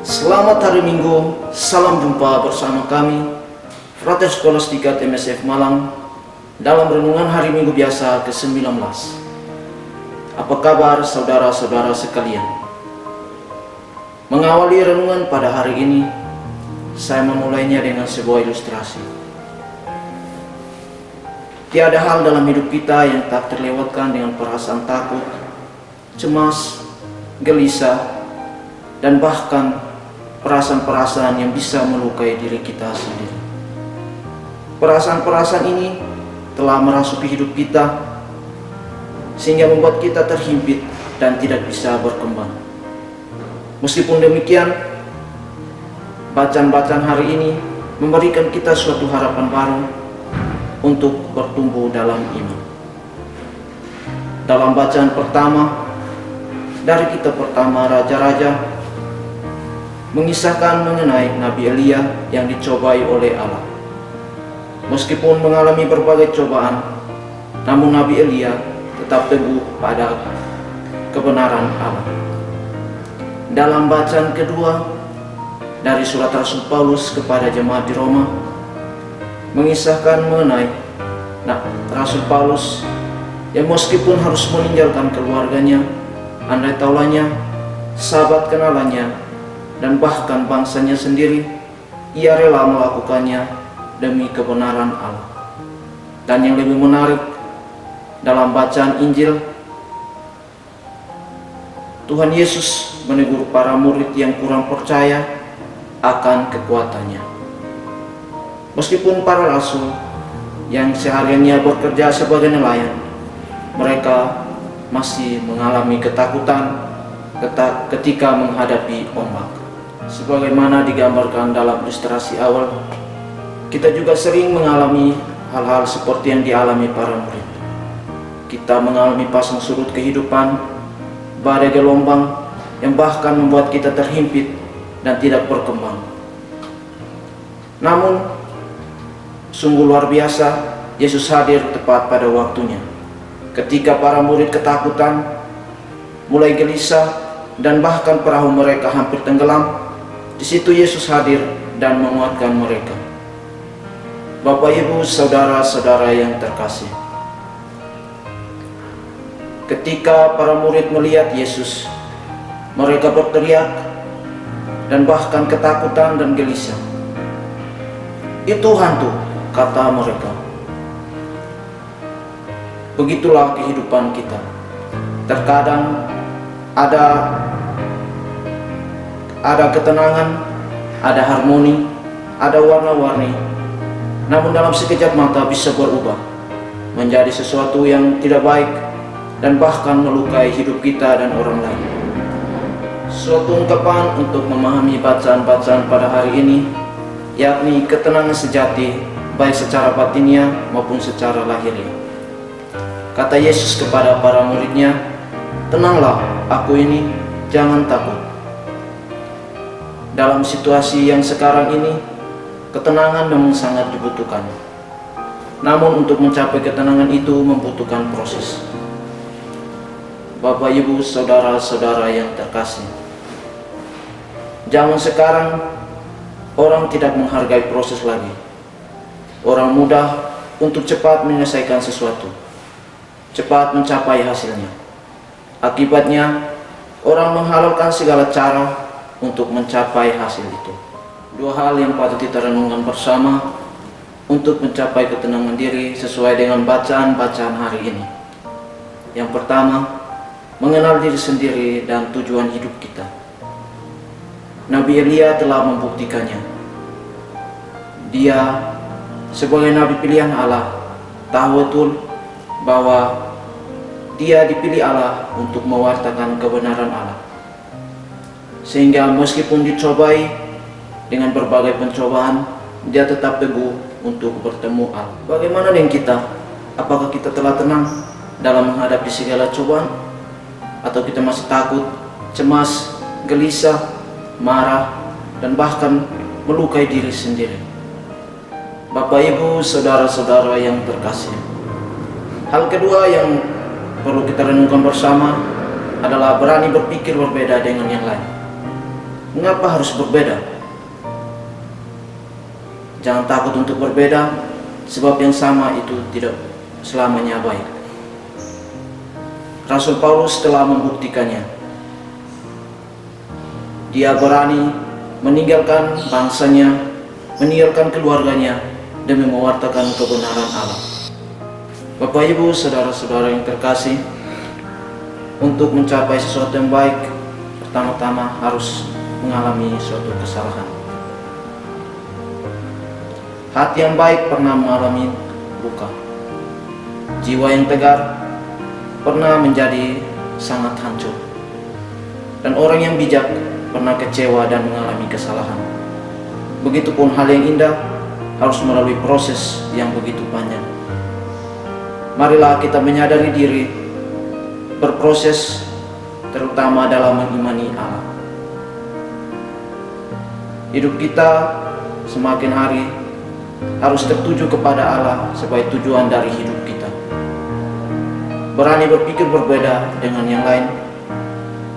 Selamat hari Minggu, salam jumpa bersama kami Frater Scholastica MSF Malang dalam renungan hari Minggu biasa ke-19. Apa kabar saudara-saudara sekalian? Mengawali renungan pada hari ini, saya memulainya dengan sebuah ilustrasi. Tiada hal dalam hidup kita yang tak terlewatkan dengan perasaan takut, cemas, gelisah, dan bahkan perasaan-perasaan yang bisa melukai diri kita sendiri. Perasaan-perasaan ini telah merasuki hidup kita sehingga membuat kita terhimpit dan tidak bisa berkembang. Meskipun demikian, bacaan-bacaan hari ini memberikan kita suatu harapan baru untuk bertumbuh dalam iman. Dalam bacaan pertama dari kitab pertama Raja-Raja mengisahkan mengenai Nabi Elia yang dicobai oleh Allah. Meskipun mengalami berbagai cobaan, namun Nabi Elia tetap teguh pada kebenaran Allah. Dalam bacaan kedua dari surat Rasul Paulus kepada jemaat di Roma, mengisahkan mengenai Rasul Paulus yang meskipun harus meninggalkan keluarganya, andai taulanya, sahabat kenalannya, dan bahkan bangsanya sendiri, ia rela melakukannya demi kebenaran Allah. Dan yang lebih menarik, dalam bacaan Injil, Tuhan Yesus menegur para murid yang kurang percaya akan kekuatannya. Meskipun para rasul yang sehariannya bekerja sebagai nelayan, mereka masih mengalami ketakutan ketika menghadapi ombak. Sebagaimana digambarkan dalam ilustrasi awal, kita juga sering mengalami hal-hal seperti yang dialami para murid. Kita mengalami pasang surut kehidupan, badai gelombang yang bahkan membuat kita terhimpit dan tidak berkembang. Namun, sungguh luar biasa, Yesus hadir tepat pada waktunya. Ketika para murid ketakutan, mulai gelisah, dan bahkan perahu mereka hampir tenggelam, di situ Yesus hadir dan menguatkan mereka. Bapak, Ibu, saudara-saudara yang terkasih, ketika para murid melihat Yesus, mereka berteriak dan bahkan ketakutan dan gelisah. "Itu hantu," kata mereka. Begitulah kehidupan kita. Terkadang ada ketenangan, ada harmoni, ada warna-warni, namun dalam sekejap mata bisa berubah menjadi sesuatu yang tidak baik dan bahkan melukai hidup kita dan orang lain. Suatu ungkapan untuk memahami bacaan-bacaan pada hari ini, yakni ketenangan sejati baik secara batinnya maupun secara lahiriah. Kata Yesus kepada para muridnya, "Tenanglah, aku ini, jangan takut." Dalam situasi yang sekarang ini, ketenangan memang sangat dibutuhkan. Namun untuk mencapai ketenangan itu membutuhkan proses. Bapak, Ibu, saudara-saudara yang terkasih, zaman sekarang orang tidak menghargai proses lagi. Orang mudah untuk cepat menyelesaikan sesuatu, cepat mencapai hasilnya. Akibatnya, orang menghalalkan segala cara untuk mencapai hasil itu. Dua hal yang patut kita renungkan bersama untuk mencapai ketenangan diri sesuai dengan bacaan-bacaan hari ini. Yang pertama, mengenal diri sendiri dan tujuan hidup kita. Nabi Elia telah membuktikannya. Dia sebagai nabi pilihan Allah tahu betul bahwa dia dipilih Allah untuk mewartakan kebenaran Allah. Sehingga meskipun dicobai dengan berbagai pencobaan, dia tetap teguh untuk bertemu Allah. Bagaimana dengan kita? Apakah kita telah tenang dalam menghadapi segala cobaan? Atau kita masih takut, cemas, gelisah, marah, dan bahkan melukai diri sendiri? Bapak, Ibu, saudara-saudara yang terkasih, hal kedua yang perlu kita renungkan bersama adalah berani berpikir berbeda dengan yang lain. Mengapa harus berbeda? Jangan takut untuk berbeda, sebab yang sama itu tidak selamanya baik. Rasul Paulus telah membuktikannya. Dia berani meninggalkan bangsanya, meninggalkan keluarganya demi mewartakan kebenaran Allah. Bapak Ibu, saudara-saudara yang terkasih, untuk mencapai sesuatu yang baik, pertama-tama harus mengalami suatu kesalahan. Hati yang baik pernah mengalami luka. Jiwa yang tegar pernah menjadi sangat hancur. Dan orang yang bijak pernah kecewa dan mengalami kesalahan. Begitupun hal yang indah harus melalui proses yang begitu panjang. Marilah kita menyadari diri, berproses, terutama dalam mengimani Allah. Hidup kita semakin hari harus tertuju kepada Allah sebagai tujuan dari hidup kita. Berani berpikir berbeda dengan yang lain,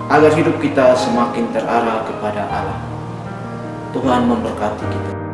agar hidup kita semakin terarah kepada Allah. Tuhan memberkati kita.